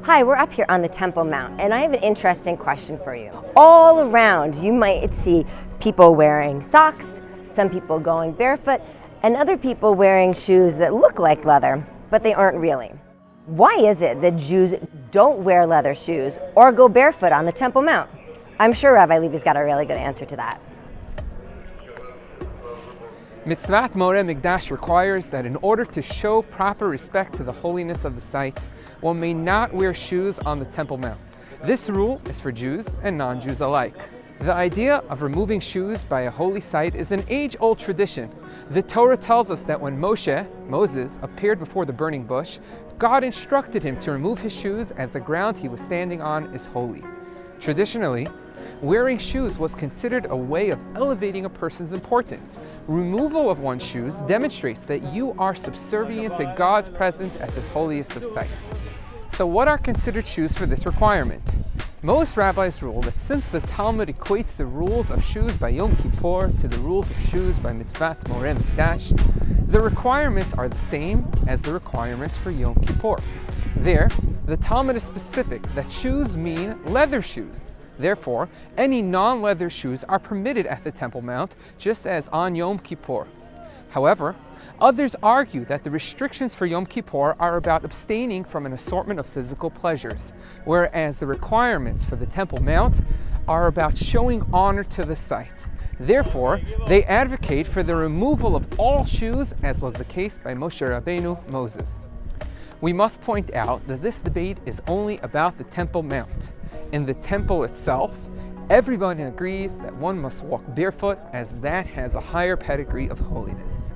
Hi, we're up here on the Temple Mount, and I have an interesting question for you. All around, you might see people wearing socks, some people going barefoot, and other people wearing shoes that look like leather, but they aren't really. Why is it that Jews don't wear leather shoes or go barefoot on the Temple Mount? I'm sure Rabbi Levi's got a really good answer to that. Mitzvat Mora Mikdash requires that in order to show proper respect to the holiness of the site, one may not wear shoes on the Temple Mount. This rule is for Jews and non-Jews alike. The idea of removing shoes by a holy site is an age-old tradition. The Torah tells us that when Moses, appeared before the burning bush, God instructed him to remove his shoes as the ground he was standing on is holy. Traditionally, wearing shoes was considered a way of elevating a person's importance. Removal of one's shoes demonstrates that you are subservient to God's presence at this holiest of sites. So what are considered shoes for this requirement? Most rabbis rule that since the Talmud equates the rules of shoes by Yom Kippur to the rules of shoes by Mitzvat Mora Mikdash, the requirements are the same as the requirements for Yom Kippur. There, the Talmud is specific that shoes mean leather shoes. Therefore, any non-leather shoes are permitted at the Temple Mount, just as on Yom Kippur. However, others argue that the restrictions for Yom Kippur are about abstaining from an assortment of physical pleasures, whereas the requirements for the Temple Mount are about showing honor to the site. Therefore, they advocate for the removal of all shoes, as was the case by Moshe Rabbeinu, Moses. We must point out that this debate is only about the Temple Mount. In the temple itself, everyone agrees that one must walk barefoot, as that has a higher pedigree of holiness.